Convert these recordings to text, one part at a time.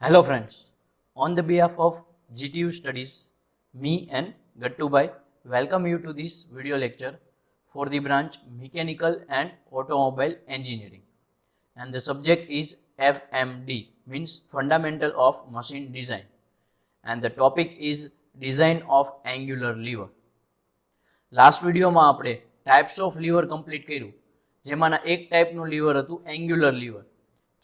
Hello friends, on the behalf of GTU Studies, me and Gattubai welcome you to this video lecture for the branch Mechanical and Automobile Engineering, and the subject is FMD, means Fundamental of Machine Design, and the topic is Design of Angular Lever. Last વિડીયોમાં આપણે types of liver complete કર્યું, જેમાંના એક ટાઈપનું liver હતું angular liver,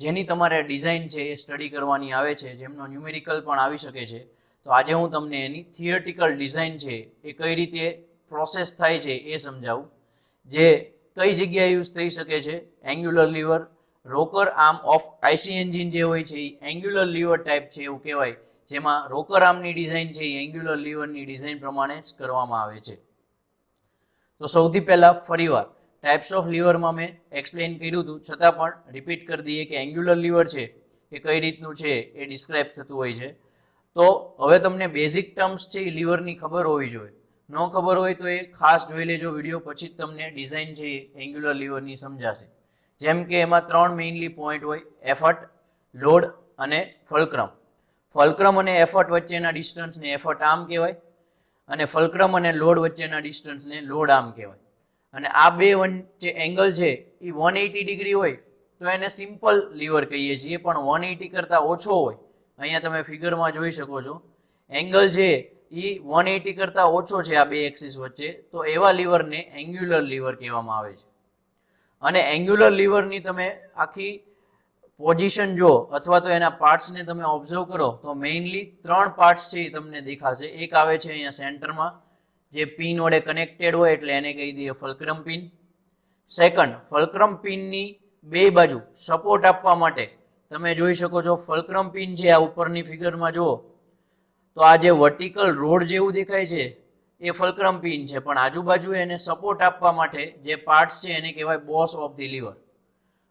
જેની તમારે design છે એ study કરવાની આવે છે, જેમનો ન્યુમેરિકલ પણ આવી શકે છે. તો આજે હું તમને એની થિયરિટિકલ ડિઝાઇન છે એ કઈ રીતે પ્રોસેસ થાય છે એ સમજાવું, જે કઈ જગ્યાએ યુઝ થઈ શકે છે. Angular lever rocker arm of IC engine જે હોય છે એ એંગ્યુલર લીવર ટાઈપ છે એવું કહેવાય, જેમાં રોકર આર્મની ડિઝાઇન છે એ એંગ્યુલર લીવરની ડિઝાઇન પ્રમાણે જ કરવામાં આવે છે. તો સૌથી પહેલાં ફરીવાર ટાઈપ્સ ઓફ લીવરમાં મેં એક્સપ્લેન કર્યું હતું, છતાં પણ રિપીટ કરી દઈએ કે એંગ્યુલર લીવર છે એ કઈ રીતનું છે એ ડિસ્ક્રાઇબ થતું હોય છે. તો હવે તમને બેઝિક ટર્મ્સ છે એ લીવરની ખબર હોવી જોઈએ. ન ખબર હોય તો એ ખાસ જોઈ લેજો વિડીયો, પછી જ તમને ડિઝાઇન છે એ એંગ્યુલર લીવરની સમજાશે. જેમ કે એમાં ત્રણ મેઇનલી પોઈન્ટ હોય: એફર્ટ, લોડ અને ફલ્ક્રમ. ફલ્ક્રમ અને એફર્ટ વચ્ચેના ડિસ્ટન્સને એફર્ટ આર્મ કહેવાય, અને ફલ્ક્રમ અને લોડ વચ્ચેના ડિસ્ટન્સને લોડ આર્મ કહેવાય. અને આ બે જે એંગલ છે એ 180 ડિગ્રી હોય તો એને સિમ્પલ લીવર કહીએ છીએ, પણ 180 કરતાં ઓછો હોય, અહીંયા તમે ફિગરમાં જોઈ શકો છો, એંગલ છે એ 180 કરતાં ઓછો છે આ બે એક્સિસ વચ્ચે, તો એવા લીવરને એંગ્યુલર લીવર કહેવામાં આવે છે. અને એંગ્યુલર લીવરની તમે આખી પોઝિશન જો અથવા તો એના પાર્ટ્સને તમે ઓબ્ઝર્વ કરો તો મેઇનલી ત્રણ પાર્ટ્સ છે એ તમને દેખાશે. એક આવે છે અહીંયા સેન્ટરમાં, જે પિન વડે કનેક્ટેડ હોય એટલે એને કહી દઈએ ફલ્ક્રમ પિન. સેકન્ડ, ફલ્ક્રમ પિનની બે બાજુ સપોર્ટ આપવા માટે તમે જોઈ શકો છો ફલ્ક્રમ પિન છે, આ ઉપરની ફિગરમાં જુઓ તો આ જે વર્ટિકલ રોડ જેવું દેખાય છે એ ફલ્ક્રમ પિન છે, પણ આજુબાજુ એને સપોર્ટ આપવા માટે જે પાર્ટ્સ છે એને કહેવાય બોસ ઓફ ધી લીવર.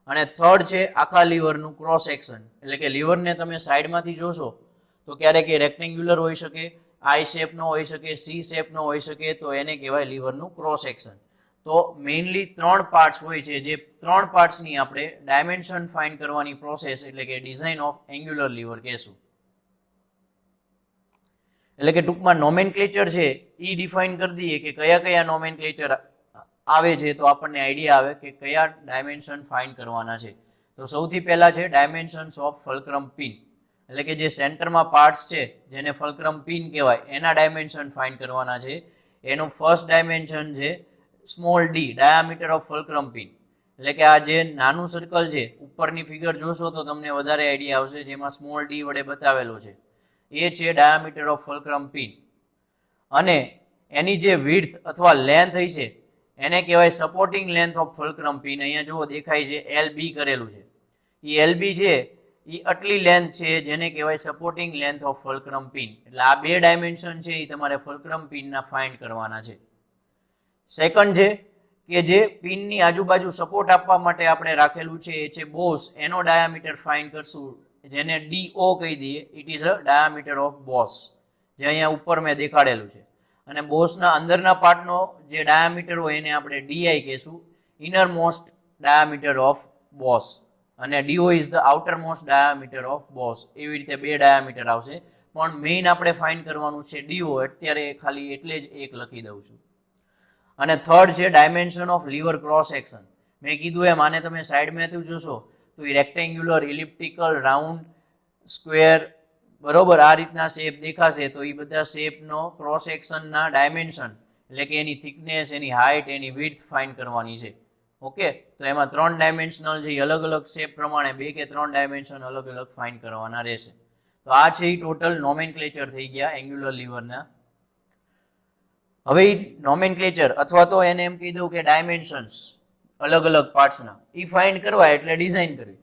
અને થર્ડ છે આખા લીવરનું ક્રોસ સેક્શન, એટલે કે લીવરને તમે સાઈડમાંથી જોશો તો ક્યારેક એ રેક્ટેન્ગ્યુલર હોઈ શકે, આઈ શેપનો હોઈ શકે, સી શેપનો હોઈ શકે, તો એને કહેવાય લીવરનું ક્રોસ સેક્શન. તો મેઇનલી ત્રણ પાર્ટ્સ હોય છે, જે ત્રણ પાર્ટ્સની આપણે ડાયમેન્શન ફાઇન્ડ કરવાની પ્રોસેસ એટલે કે ડિઝાઇન ઓફ એંગ્યુલર લીવર કહેશું. એટલે કે ટૂંકમાં નોમેનક્લેચર છે એ ડિફાઇન કરી દઈએ કે કયા કયા નોમેનક્લેચર આવે છે, તો આપણને આઈડિયા આવે કે કયા ડાયમેન્શન ફાઇન્ડ કરવાના છે. તો સૌથી પહેલા છે ડાયમેન્શન્સ ઓફ ફલ્ક્રમ પિન, એટલે કે જે સેન્ટરમાં પાર્ટ્સ છે જેને ફલ્ક્રમ પિન કહેવાય એના ડાયમેન્શન ફાઇન્ડ કરવાના છે. એનું ફર્સ્ટ ડાયમેન્શન છે small D, diameter of fulcrum pin, એટલે કે આ જે નાનું સર્કલ છે, ઉપરની ફિગર જોશો તો તમને વધારે આઈડિયા આવશે, જેમાં સ્મોલ ડી વડે બતાવેલો છે, એ છે ડાયામીટર ઓફ ફલ્ક્રમ પિન. અને એની જે વિડ્થ અથવા લેન્થ હશે એને કહેવાય supporting length of fulcrum pin. અહીંયા જુઓ દેખાય છે LB કરેલું છે, એ LB છે એ આટલી લેન્થ છે જેને કહેવાય supporting length of fulcrum pin. એટલે આ બે ડાયમેન્શન છે એ તમારે ફલ્ક્રમ પિનના ફાઇન્ડ કરવાના છે. સેકન્ડ છે કે જે પિનની આજુબાજુ સપોર્ટ આપવા માટે આપણે રાખેલું છે એ છે બોસ, એનો ડાયામીટર ફાઇન્ડ કરશું, જેને DO કહી દઈએ. It is a diameter of boss, જે અહીંયા ઉપર મેં દેખાડેલું છે. અને બોસના અંદરના પાર્ટનો જે ડાયામીટર હોય એને આપણે DI કહેશું, inner most diameter of boss, અને DO is the outer most diameter of boss. એવી રીતે બે ડાયામીટર આવશે, પણ મેઇન આપણે ફાઇન્ડ કરવાનું છે DO, અત્યારે ખાલી એટલે જ એક લખી દઉં છું. અને થર્ડ છે dimension of lever cross section. મેં કીધું એમ આને તમે સાઈડમાંથી જોશો તો એ રેક્ટેન્ગ્યુલર, ઇલિપ્ટિકલ, રાઉન્ડ, સ્ક્વેર, બરોબર આ રીતના શેપ દેખાશે. તો એ બધા શેપનો ક્રોસ સેક્શનના ડાયમેન્શન એટલે કે એની થિકનેસ, એની હાઇટ, એની વિડ્થ ફાઇન્ડ કરવાની છે. ઓકે, તો એમાં ત્રણ ડાયમેન્શનલ છે, અલગ અલગ શેપ પ્રમાણે બે કે ત્રણ ડાયમેન્શન અલગ અલગ ફાઇન્ડ કરવાના રહેશે. તો આ છે એ ટોટલ નોમેનક્લેચર થઈ ગયા એંગ્યુલર લીવરના. હવે એ નોમેનક્લેચર અથવા તો એને એમ કહી દઉં કે ડાયમેન્શન્સ અલગ અલગ પાર્ટ્સના એ ફાઇન્ડ કરવા એટલે ડિઝાઇન કરવી.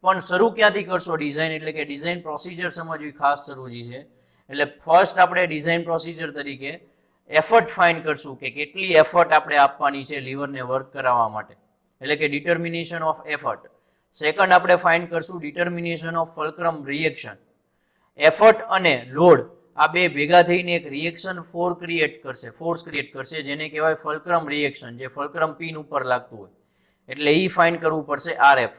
પણ શરૂ ક્યાંથી કરશો ડિઝાઇન, એટલે કે ડિઝાઇન પ્રોસિજર સમજવી ખાસ જરૂરી છે. એટલે ફર્સ્ટ આપણે ડિઝાઇન પ્રોસિજર તરીકે એફર્ટ ફાઇન્ડ કરશું કે કેટલી એફર્ટ આપણે આપવાની છે લીવરને વર્ક કરાવવા માટે, એટલે કે ડિટર્મિનેશન ઓફ એફર્ટ. સેકન્ડ આપણે ફાઇન્ડ કરશું determination of fulcrum reaction. Effort અને લોડ આ બે ભેગા થઈને એક રિએક્શન ફોર્સ ક્રિએટ કરશે, જેને કહેવાય ફલ્ક્રમ રિએક્શન, જે ફલ્ક્રમ પિન ઉપર લાગતું હોય, એટલે એ ફાઇન્ડ કરવું પડશે RF.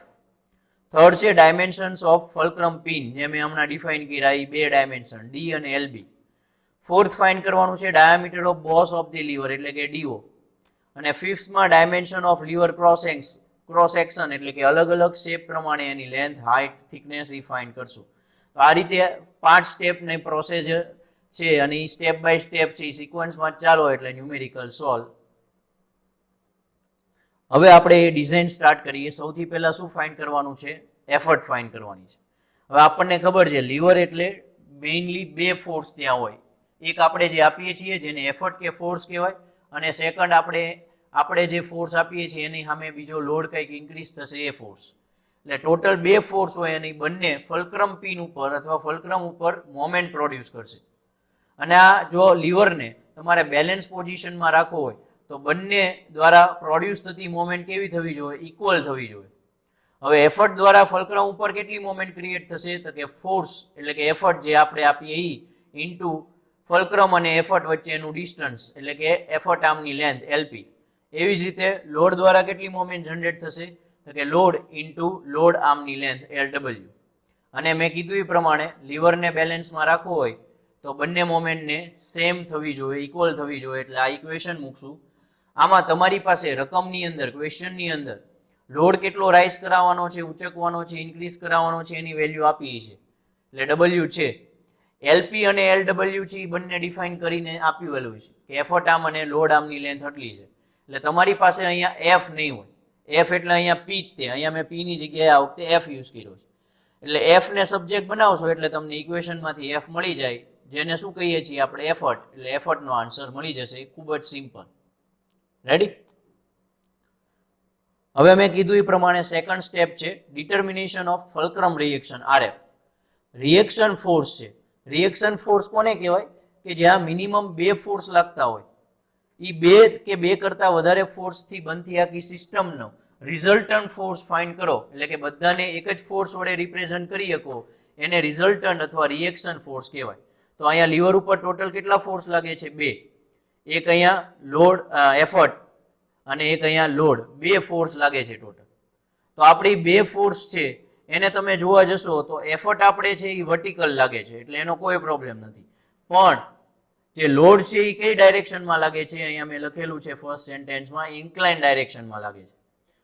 થર્ડ છે ડાયમેન્શન્સ ઓફ ફલ્ક્રમ પિન, જે મેં હમણાં ડિફાઇન કર્યા એ 2 ડાયમેન્શન ડી અને એલબી. ફોર્થ ફાઇન્ડ કરવાનું છે diameter of boss of the lever એટલે કે ડીઓ. અને ફિફ્થમાં dimension of lever cross section એટલે કે અલગ અલગ શેપ પ્રમાણે એની લેન્થ, હાઇટ, થિકનેસ એ ફાઇન્ડ કરશું. તો આ રીતે 5 સ્ટેપની પ્રોસેસ છે અને એ સ્ટેપ બાય સ્ટેપ છે, સિક્વન્સમાં ચાલો એટલે ન્યુમેરિકલ સોલ્વ. હવે આપણે એ ડિઝાઇન સ્ટાર્ટ કરીએ. સૌથી પહેલા શું ફાઇન્ડ કરવાનું છે? એફર્ટ ફાઇન્ડ કરવાની છે. હવે આપણને ખબર છે લીવર એટલે મેઇનલી 2 ફોર્સ ત્યાં હોય. એક આપણે જે આપીએ છીએ જેને એફર્ટ કે ફોર્સ કહેવાય, અને સેકન્ડ આપણે જે ફોર્સ આપીએ છીએ એની સામે બીજો લોડ કંઈક ઇન્ક્રીઝ થશે એ ફોર્સ. એટલે ટોટલ 2 ફોર્સ હોય અને બંને ફલ્ક્રમ પિન ઉપર અથવા ફલ્ક્રમ ઉપર મોમેન્ટ પ્રોડ્યુસ કરશે. અને આ જો લીવરને તમારે બેલેન્સ પોઝિશનમાં રાખવો હોય તો બંને દ્વારા પ્રોડ્યુસ થતી મોમેન્ટ કેવી થવી જોઈએ? ઇક્વલ થવી જોઈએ. હવે એફર્ટ દ્વારા ફલ્ક્રમ ઉપર કેટલી મોમેન્ટ ક્રિએટ થશે? તો કે ફોર્સ એટલે કે એફર્ટ જે આપણે આપીએ એ ઇન્ટુ ફલ્ક્રમ અને એફર્ટ વચ્ચેનું ડિસ્ટન્સ એટલે કે એફર્ટ આર્મની લેન્થ એલપી. એવી જ રીતે લોડ દ્વારા કેટલી મોમેન્ટ જનરેટ થશે? તો કે લોડ ઇન્ટુ લોડ આર્મની લેન્થ એલડબલ્યુ. અને મેં કીધું એ પ્રમાણે લીવરને બેલેન્સમાં રાખવું હોય તો બંને મોમેન્ટને સેમ થવી જોઈએ, ઇક્વલ થવી જોઈએ. એટલે આ ઇક્વેશન મૂકશું. આમાં તમારી પાસે રકમની અંદર, ક્વેશ્ચનની અંદર લોડ કેટલો રાઇઝ કરાવવાનો છે, ઉચકવાનો છે, ઇન્ક્રીઝ કરાવવાનો છે એની વેલ્યુ આપી છે. એટલે ડબલ્યુ છે. એલપી અને એલડબલ્યુ છે એ બંને ડિફાઇન કરીને આપ્યું છે કે એફર્ટ આર્મ અને લોડ આર્મની લેન્થ આટલી છે. એટલે તમારી પાસે અહીંયા એફ નહીં હોય. એફ એટલે અહીંયા પી જ તે. અહીંયા મેં પી ની જગ્યાએ આ વખતે એફ યુઝ કર્યો છે. એટલે એફ ને સબ્જેક્ટ બનાવશો એટલે તમને ઇક્વેશનમાંથી એફ મળી જાય, જેને શું કહીએ છીએ આપણે? એફર્ટ. એટલે એફર્ટનો આન્સર મળી જશે. ખૂબ જ સિમ્પલ. રેડી? હવે મેં કીધું એ પ્રમાણે સેકન્ડ સ્ટેપ છે determination of fulcrum reaction RF. Reaction force છે. રિએક્શન ફોર્સ કોને કહેવાય? કે જ્યાં મિનિમમ 2 ફોર્સ લાગતા હોય. એ 2 કે 2 કરતા વધારે ફોર્સથી બનતી આખી સિસ્ટમનો રિઝલ્ટન્ટ ફોર્સ ફાઇન્ડ કરો. એટલે કે બધાને એક જ ફોર્સ વડે રિપ્રેઝન્ટ કરી શકો એને રિઝલ્ટન્ટ અથવા રિએક્શન ફોર્સ કહેવાય. તો અહીંયા લીવર ઉપર ટોટલ કેટલા ફોર્સ લાગે છે? 2. એક અહીંયા લોડ એફર્ટ અને એક અહીંયા લોડ. 2 ફોર્સ લાગે છે ટોટલ. તો આપણી 2 ફોર્સ છે એને તમે જોવા જશો તો એફર્ટ આપણે છે એ વર્ટિકલ લાગે છે એટલે એનો કોઈ પ્રોબ્લેમ નથી. પણ જે લોડ છે એ કઈ ડાયરેક્શનમાં લાગે છે? અહીંયા મેં લખેલું છે ફર્સ્ટ સેન્ટેન્સમાં, ઇન્ક્લાઇન ડાયરેક્શનમાં લાગે છે.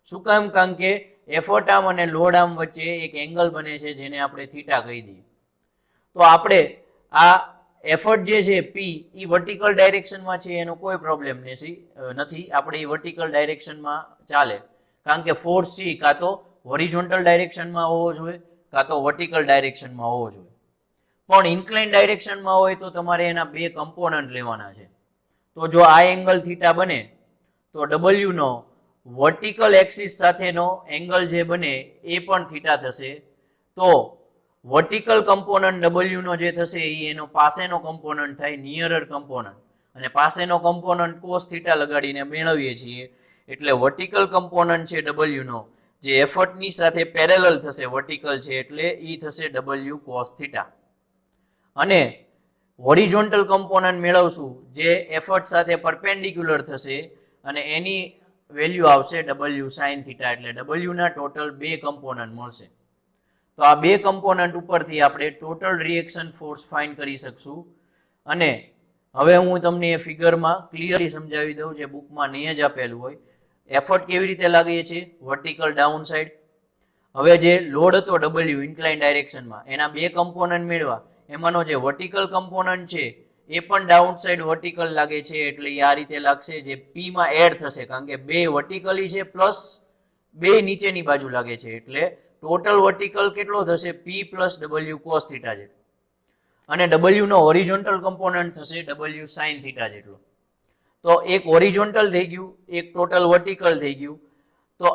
શું કામ? કારણ કે એફર્ટ આર્મ અને લોડ આર્મ વચ્ચે એક એંગલ બને છે જેને આપણે થીટા કહી દઈએ. તો આપણે આ એફર્ટ જે છે પી એ વર્ટિકલ ડાયરેક્શનમાં છે એનો કોઈ પ્રોબ્લેમ નથી. આપણે એ વર્ટિકલ ડાયરેક્શનમાં ચાલે, કારણ કે ફોર્સ છે કાં તો હોરિઝોન્ટલ ડાયરેક્શનમાં હોવો જોઈએ કાં તો વર્ટિકલ ડાયરેક્શનમાં હોવો જોઈએ. પણ ઇન્ક્લાઇન ડાયરેક્શનમાં હોય તો તમારે એના 2 કમ્પોનન્ટ લેવાના છે. તો જો આ એંગલ થીટા બને તો ડબલ્યુ નો વર્ટિકલ એક્સિસ સાથેનો એંગલ જે બને એ પણ થીટા થશે. તો વર્ટિકલ કમ્પોનન્ટ ડબલ્યુ નો જે થશે એ એનો પાસેનો કમ્પોનન્ટ થાય, નિયરર કમ્પોનન્ટ. અને પાસેનો કમ્પોનન્ટ કોસ થીટા લગાડીને મેળવીએ છીએ. એટલે વર્ટિકલ કમ્પોનન્ટ છે ડબલ્યુ નો જે એફર્ટની સાથે પેરેલલ થશે, વર્ટિકલ છે એટલે ઈ થશે ડબલ્યુ કોસ થીટા. અને હોરિઝોન્ટલ કમ્પોનન્ટ મેળવશું જે એફર્ટ સાથે પરપેન્ડિક્યુલર થશે અને એની વેલ્યુ આવશે ડબલ્યુ સાઇન થીટા. એટલે ડબલ્યુ ના ટોટલ 2 કમ્પોનન્ટ મળશે. તો આ 2 કમ્પોનન્ટ ઉપરથી આપણે ટોટલ રિએક્શન ફોર્સ ફાઇન્ડ કરી શકશું. અને હવે હું તમને એ ફિગરમાં ક્લિયરલી સમજાવી દઉં જે બુકમાં નહીં જ આપેલું હોય. એફર્ટ કેવી રીતે લાગે છે? Vertical down side. હવે જે લોડ હતો ડબલ્યુ ઇન્ક્લાઇન ડાયરેક્શનમાં એના 2 કમ્પોનન્ટ મેળવા, એમાંનો જે વર્ટિકલ કમ્પોનન્ટ છે એ પણ ડાઉન સાઇડ વર્ટિકલ લાગે છે એટલે આ રીતે લાગશે, જે પી માં એડ થશે કારણ કે 2 વર્ટિકલી છે પ્લસ 2 નીચેની બાજુ લાગે છે. એટલે ટોટલ વર્ટિકલ કેટલો થશે? પી પ્લસ ડબલ્યુ કોસ થીટા જેટલો. અને ડબલ્યુ નો હોરિઝોન્ટલ કમ્પોનન્ટ થશે ડબલ્યુ સાઇન થીટા જેટલો. તો એક હોરિઝોન્ટલ થઈ ગયું, એક ટોટલ વર્ટિકલ થઈ ગયું. તો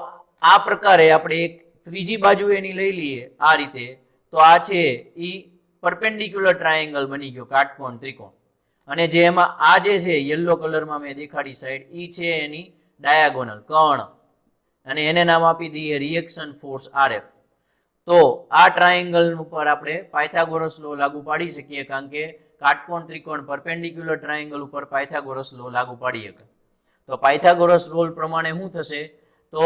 આ પ્રકારે આપણે એક ત્રીજી બાજુ એની લઈ લઈએ આ રીતે, તો આ છે ઈ પરપેન્ડિક્યુલર ટ્રાયેંગલ બની ગયો, કાટકોણ ત્રિકોણ. અને જે એમાં આ જે છે યલો કલરમાં મેં દેખાડી સાઈડ, ઈ છે એની ડાયાગોનલ કર્ણ, અને એને નામ આપી દઈએ રિએક્શન ફોર્સ આરએફ. તો આ ટ્રાયેંગલ ઉપર આપણે પાયથાગોરસ લો લાગુ પાડી શકીએ, કારણ કે કાટકોણ ત્રિકોણ પરપેન્ડિક્યુલર ટ્રાયેંગલ ઉપર પાયથાગોરસ લો લાગુ પાડી શકે. તો પાયથાગોરસ રોલ પ્રમાણે શું થશે? તો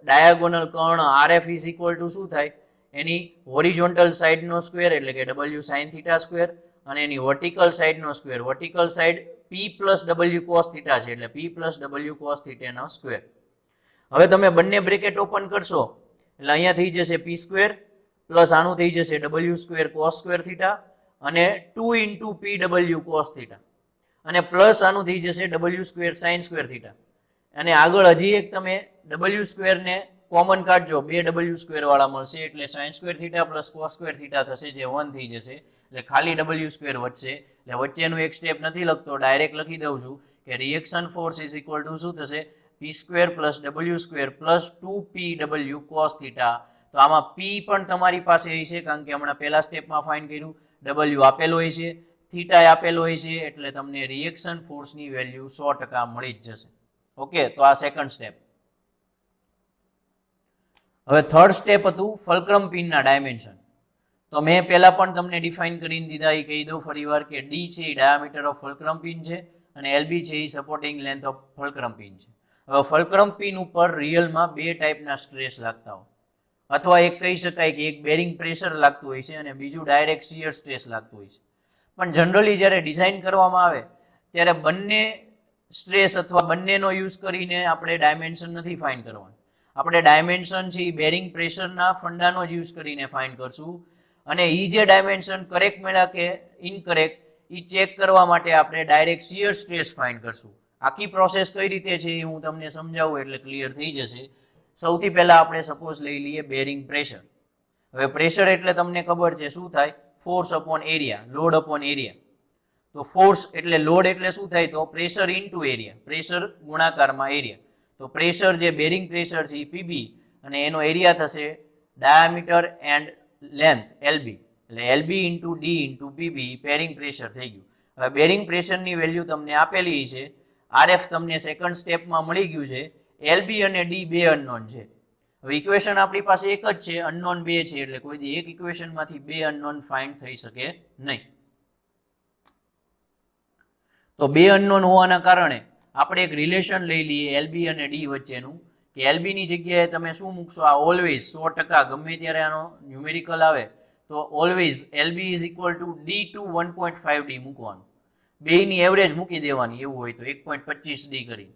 diagonal Karna RF is equal to શું થાય? એની હોરિઝોન્ટલ સાઈડનો સ્ક્વેર એટલે કે ડબલ્યુ સાઇન થીટા સ્ક્વેર અને એની વર્ટિકલ સાઈડનો સ્ક્વેર, વર્ટિકલ સાઈડ પી પ્લસ ડબલ્યુ કોસ થીટા છે એટલે પી પ્લસ ડબલ્યુ કોસ થીટાનો સ્ક્વેર. હવે તમે બંને બ્રેકેટ ઓપન કરશો એટલે અહીંયા થઈ જશે પી સ્ક્વેર પ્લસ આનું થઈ જશે W square cos square theta અને 2 ઇન્ટુ પી ડબલ્યુ કોસ થીટા અને પ્લસ આનું થઈ જશે W square sine square theta. અને આગળ હજી એક તમે ડબલ્યુ સ્ક્વેરને કોમન કાઢજો, બે ડબલ્યુ સ્ક્વેર વાળા મળશે એટલે sine square theta plus cos square theta થશે જે 1 થઈ જશે એટલે ખાલી ડબલ્યુ સ્ક્વેર વધશે. એટલે વચ્ચેનું એક સ્ટેપ નથી લખતો, ડાયરેક્ટ લખી દઉં છું કે reaction force is equal to શું થશે P square plus W square plus 2પી ડબલ્યુ કોસ થીટા. તો આમાં પી પણ તમારી પાસે હશે કારણ કે હમણાં પહેલા સ્ટેપમાં ફાઇન્ડ કર્યું, ડબલ્યુ આપેલો હોય છે, થીટા આપેલો હોય છે એટલે તમને રિએક્શન ફોર્સની વેલ્યુ 100% મળી જ જશે. ઓકે, તો આ સેકન્ડ સ્ટેપ. હવે થર્ડ સ્ટેપ હતું ફલ્ક્રમ પિનના ડાયમેન્શન. તો મેં પહેલા પણ તમને ડિફાઇન કરીને દીધા, એ કહી દઉં ફરીવાર કે ડી છે એ ડાયામીટર ઓફ ફલ્ક્રમ પિન છે અને એલબી છે એ supporting length of fulcrum pin છે. હવે ફલ્ક્રમ પિન ઉપર રિયલમાં બે ટાઈપના સ્ટ્રેસ લાગતા હોય, અથવા એક કહી શકાય કે એક બેરિંગ પ્રેશર લાગતું હોય છે અને બીજું ડાયરેક્ટ શિયર સ્ટ્રેસ લાગતું હોય છે. પણ જનરલી જ્યારે ડિઝાઇન કરવામાં આવે ત્યારે બંને સ્ટ્રેસ અથવા બંનેનો યુઝ કરીને આપણે ડાયમેન્શન નથી ફાઇન્ડ કરવાનું. આપણે ડાયમેન્શન છે એ બેરિંગ પ્રેશરના ફંડાનો જ યુઝ કરીને ફાઇન્ડ કરશું અને એ જે ડાયમેન્શન કરેક્ટ મળ્યા કે ઇનકરેક્ટ એ ચેક કરવા માટે આપણે ડાયરેક્ટ શિયર સ્ટ્રેસ ફાઇન્ડ કરશું. આખી પ્રોસેસ કઈ રીતે છે એ હું તમને સમજાવું એટલે ક્લિયર થઈ જશે. સૌથી પહેલા આપણે સપોઝ લઈ લઈએ બેરિંગ પ્રેશર. હવે પ્રેશર એટલે તમને ખબર છે શું થાય, force upon area, load upon area. તો ફોર્સ એટલે લોડ એટલે શું થાય તો પ્રેશર ઇન્ટુ એરિયા, પ્રેશર ગુણાકારમાં એરિયા. તો પ્રેશર જે બેરિંગ પ્રેશર છે એ પીબી અને એનો એરિયા થશે ડાયામીટર એન્ડ લેન્થ એલબી એટલે LB into D into PB bearing pressure થઈ ગયું. હવે બેરિંગ પ્રેશરની વેલ્યુ તમને આપેલી છે, આરએફ તમને સેકન્ડ સ્ટેપમાં મળી ગયું છે, એલબી અને ડી બે અનનોન છે. હવે ઇક્વેશન આપણી પાસે એક જ છે, અનનોન બે છે એટલે કોઈ દી એક ઇક્વેશનમાંથી બે અનનોન ફાઇન્ડ થઈ શકે નહીં. તો બે અનનોન હોવાના કારણે આપણે એક રિલેશન લઈ લઈએ એલબી અને ડી વચ્ચેનું કે એલબી ની જગ્યાએ તમે શું મૂકશો, આ ઓલવેઝ 100% ગમે ત્યારે આનો ન્યુમેરિકલ આવે તો always LB is equal to D to 1.5 D મૂકવાનું. બેની એવરેજ મૂકી દેવાની એવું હોય તો 1.25 ડી કરી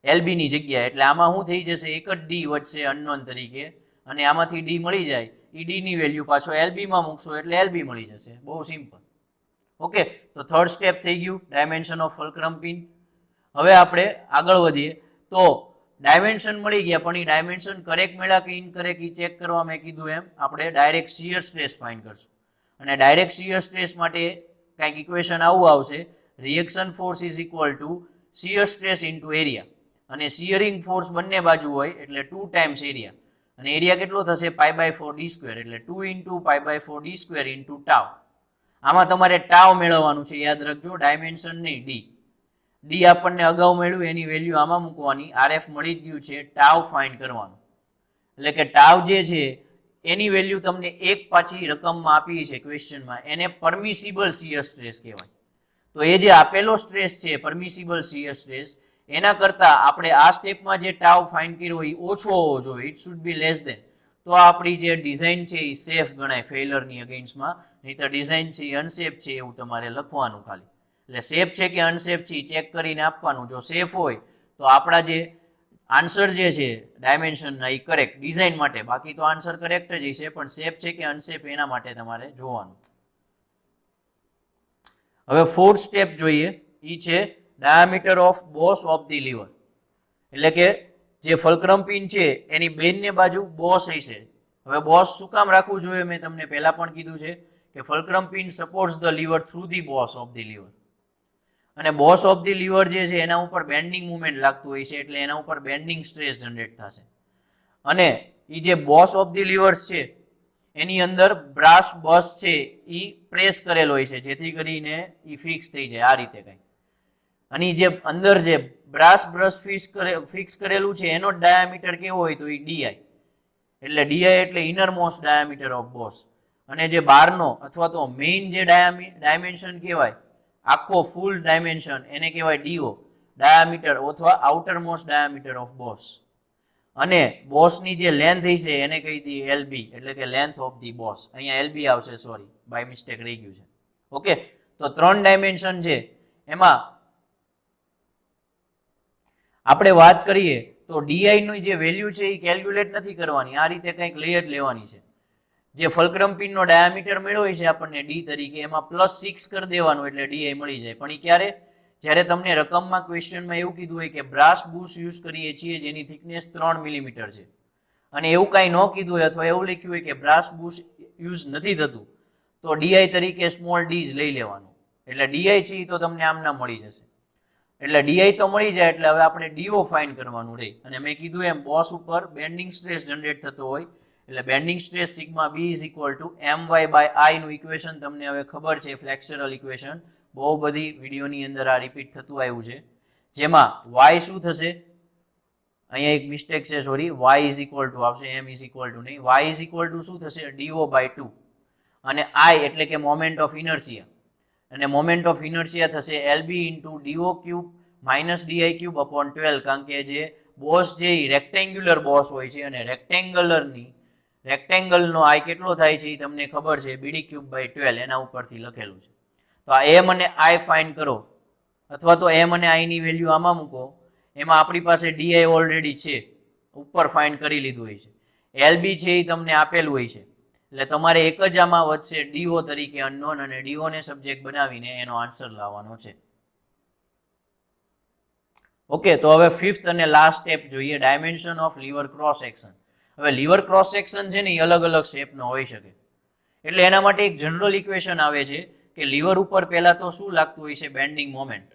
એલબી ની જગ્યાએ. એટલે આમાં શું થઈ જશે, એક જ ડી વધશે અનનોન તરીકે અને આમાંથી ડી મળી જાય, એ ડી ની વેલ્યુ પાછો એલબી માં મૂકશો એટલે એલબી મળી જશે. બહુ સિમ્પલ. ઓકે, તો થર્ડ સ્ટેપ થઈ ગયું ડાયમેન્શન ઓફ ફલ્ક્રમ પિન. હવે આપણે આગળ વધીએ તો ડાયમેન્શન મળી ગયા પણ એ ડાયમેન્શન કરેક્ટ મળ્યા કે ઇનકરેક્ટ એ ચેક કરવા મેં કીધું એમ આપણે ડાયરેક્ટ શિયર સ્ટ્રેસ ફાઇન્ડ કરશું. અને ડાયરેક્ટ શિયર સ્ટ્રેસ માટે કંઈક ઇક્વેશન આવું આવશે, reaction force is equal two shear stress into area અને શિયરિંગ ફોર્સ બંને બાજુ હોય એટલે 2 ટાઈમ્સ એરિયા અને એરિયા કેટલો થશે π/4 ડી સ્ક્વેર એટલે 2 into π/4 D square into tau. આમાં તમારે ટાવ મેળવવાનું છે, યાદ રાખજો, ડાયમેન્શન નહીં ડી. ડી આપણને અગાઉ મળ્યું એની વેલ્યુ આમાં મૂકવાની, આરએફ મળી ગયું છે, ટાવ ફાઇન્ડ કરવાનું. એટલે કે ટાવ જે છે એની વેલ્યુ તમને એક પાછી રકમમાં આપી છે ક્વેશ્ચનમાં, એને પરમિસિબલ શિયર સ્ટ્રેસ કહેવાય. તો એ જે આપેલો સ્ટ્રેસ છે પરમિસિબલ શિયર સ્ટ્રેસ એના કરતાં આપણે આ સ્ટેપમાં જે ટાવ ફાઇન્ડ કર્યો એ ઓછો હોવો જોઈએ, it should be less than. તો આપણી જે ડિઝાઇન છે એ સેફ ગણાય ફેલરની અગેન્સ્ટમાં, નહીં તો ડિઝાઇન છે એ અનસેફ છે એવું તમારે લખવાનું ખાલી. એટલે સેફ છે કે અનસેફ છે ચેક કરીને આપવાનું. જો સેફ હોય તો આપણા જે આન્સર જે છે ડાયમેન્શનના એ કરેક્ટ ડિઝાઇન માટે, બાકી તો આન્સર કરેક્ટ જ હશે પણ સેફ છે કે અનસેફ એના માટે તમારે જોવાનું. હવે ફોર્થ સ્ટેપ જોઈએ, એ છે diameter of boss of the lever. એટલે કે જે ફલ્ક્રમ પિન છે એની બંને બાજુ બોસ હશે. હવે બોસ શું કામ રાખવું જોઈએ મેં તમને પહેલા પણ કીધું છે કે fulcrum pin supports the lever through the boss of the lever. અને બોસ ઓફ ધી લીવર જે છે એના ઉપર બેન્ડિંગ મુવમેન્ટ લાગતું હોય છે એટલે એના ઉપર બેન્ડિંગ સ્ટ્રેસ જનરેટ થશે. અને એ જે બોસ ઓફ ધી લીવર્સ છે એની અંદર બ્રાસ બસ છે એ પ્રેસ કરેલો હોય છે જેથી કરીને એ ફિક્સ થઈ જાય આ રીતે કંઈ. અને જે અંદર જે બ્રાસ બ્રશ ફિક્સ કરેલું છે એનો ડાયામીટર કેવો હોય તો એ ડીઆઈ. એટલે ડીઆઈ એટલે inner most diameter of boss. અને જે બહારનો અથવા તો મેઇન જે ડાયમેન્શન કહેવાય આખો ફૂલ ડાયમેન્શન એને કહેવાય ડીઓ, ડાયામીટર અથવા outer most diameter of boss. અને બોસની જે લેન્થ છે એને કહી દઈએ એલબી, એટલે કે લેન્થ ઓફ ધી બોસ. અહીંયા એલબી આવશે, સોરી બાય મિસ્ટેક રહી ગયું છે. ઓકે, તો 3 ડાયમેન્શન છે. એમાં આપણે વાત કરીએ તો ડીઆઈ ની જે વેલ્યુ છે એ કેલ્ક્યુલેટ નથી કરવાની, આ રીતે કંઈક લઈ જ લેવાની છે. જે ફલ્ક્રમ પિનનો ડાયામીટર મળ્યો હોય છે આપણને ડી તરીકે, એમાં +6 કરી દેવાનું એટલે ડીઆઈ મળી જાય. પણ એ ક્યારે? જ્યારે તમને રકમમાં ક્વેશ્ચનમાં એવું કીધું હોય કે બ્રાસ બુશ યુઝ કરીએ છીએ જેની થિકનેસ 3 મિલીમીટર છે, અને એવું કાંઈ ન કીધું હોય અથવા એવું લખ્યું હોય કે બ્રાસ બુશ યુઝ નથી થતું, તો ડીઆઈ તરીકે સ્મોલ ડી જ લઈ લેવાનું. એટલે ડીઆઈ છે એ તો તમને આમ ના મળી જશે. એટલે ડીઆઈ તો મળી જાય, એટલે હવે આપણે ડીઓ ફાઇન્ડ કરવાનું રહે. અને મેં કીધું એમ બોસ ઉપર બેન્ડિંગ સ્ટ્રેસ જનરેટ થતો હોય, એટલે bending stress sigma B is equal to my by I નું ઇક્વેશન તમને હવે ખબર છે, ફ્લેક્ચરલ ઇક્વેશન. બહુ બધી વિડીયોની અંદર આ રિપીટ થતું આવ્યું છે. જેમાં y શું થશે? અહીંયા એક મિસ્ટેક છે, sorry. y is equal to આવશે, m ઇઝ ઇક્વલ ટુ નહીં. y ઇઝ ઇક્વલ ટુ શું થશે? DO by 2. અને i એટલે કે મોમેન્ટ ઓફ ઇનર્શિયા, અને મોમેન્ટ ઓફ ઇનર્શિયા થશે LB into DO cube minus DI cube upon 12. કારણ કે જે બોસ જે રેક્ટેન્ગ્યુલર બોસ હોય છે, અને રેક્ટેંગલનો આઈ કેટલો થાય છે એ તમને ખબર છે, બીડી ક્યુબ બાય 12 એના ઉપરથી લખેલું છે. તો આ એમ અને આઈ ફાઇન્ડ કરો, અથવા તો એમ અને આઈ ની વેલ્યુ આમાં મૂકો. એમાં આપણી પાસે ડીઆઈ ઓલરેડી છે, ઉપર ફાઇન્ડ કરી લીધું હોય છે. એલબી છે એ તમને આપેલું હોય છે, એટલે તમારે એક જ આમાં વધશે ડીઓ તરીકે અનનોન, અને ડીઓ ને સબ્જેક્ટ બનાવીને એનો આન્સર લાવવાનો છે. ઓકે, તો હવે 5th અને લાસ્ટ સ્ટેપ જોઈએ, dimension of lever cross section. હવે લીવર ક્રોસ સેક્શન છે ને એ અલગ અલગ શેપનો હોઈ શકે, એટલે એના માટે એક જનરલ ઇક્વેશન આવે છે કે લીવર ઉપર પહેલા તો શું લાગતું હોય છે? Bending moment.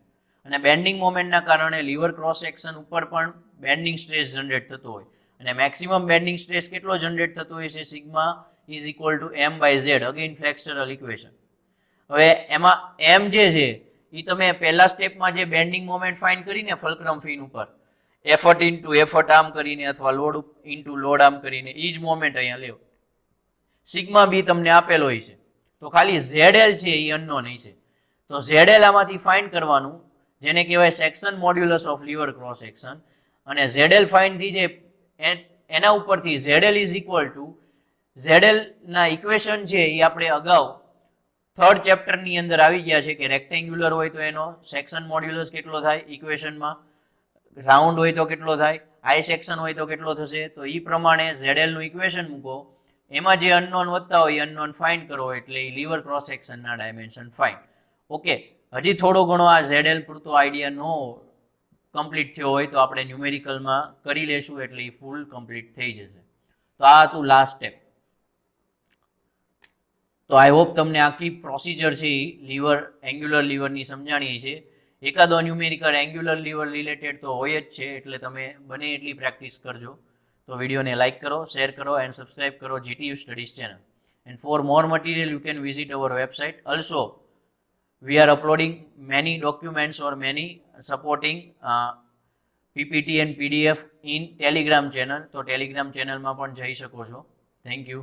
અને બેન્ડિંગ મોમેન્ટના કારણે લીવર ક્રોસ સેક્શન ઉપર પણ બેન્ડિંગ સ્ટ્રેસ જનરેટ થતો હોય, અને મેક્સિમમ બેન્ડિંગ સ્ટ્રેસ કેટલો જનરેટ થતો હોય છે? Sigma is equal to m by Z, again flexural equation. હવે એમાં m જે છે એ તમે પહેલા સ્ટેપમાં જે બેન્ડિંગ મોમેન્ટ ફાઇન્ડ કરીને ફલ્ક્રમ ફિન ઉપર એફર્ટ ઇન્ટુ એફર્ટ આમ કરીને, અથવા લોડ ઇન્ટુ લોડ આમ કરીને, એ જ મોમેન્ટ અહીંયા લેવો. સિગ્મા બી તમને આપેલો હોય છે, તો ખાલી ઝેડ છે એ અનનોન છે. તો ઝેડ આમાંથી ફાઇન્ડ કરવાનું, જેને કહેવાય section modulus of lever cross section. અને ઝેડ ફાઇન્ડ થઈ જાય એના ઉપરથી Z is equal to Z ના ઇક્વેશન છે એ આપણે અગાઉ 3rd ચેપ્ટરની અંદર આવી ગયા છે કે રેક્ટેન્ગ્યુલર હોય તો એનો સેક્શન મોડ્યુલસ કેટલો થાય ઇક્વેશનમાં, રાઉન્ડ હોય તો કેટલો થાય, આઈ સેક્શન હોય તો કેટલો થશે. તો એ પ્રમાણે ઝેડ નું ઇક્વેશન મૂકો, એમાં જે અનનોન વધતા હોય અનનોન ફાઇન્ડ કરો, એટલે લીવર ક્રોસ સેક્શનના ડાયમેન્શન ફાઇન્ડ. ઓકે, હજી થોડો ઘણો આ ઝેડ પૂરતો આઈડિયા નો કમ્પ્લીટ થયો હોય તો આપણે ન્યુમેરિકલમાં કરી લેશું, એટલે એ ફૂલ કમ્પ્લીટ થઈ જશે. તો આ હતું લાસ્ટ સ્ટેપ. તો આઈ હોપ તમને આખી પ્રોસિજર છે એ લીવર એંગ્યુલર લીવરની સમજાણી છે. એકાદો ન્યુમેરિકલ એંગ્યુલર લીવર રિલેટેડ તો હોય જ છે, એટલે તમે બને એટલી પ્રેક્ટિસ કરજો. તો વિડીયોને લાઇક કરો, શેર કરો એન્ડ સબસ્ક્રાઇબ કરો GTU studies channel. And for more material you can visit our website. Also we are uploading many documents or many supporting PPT and PDF in Telegram channel. તો Telegram ચેનલમાં પણ જઈ શકો છો. Thank you.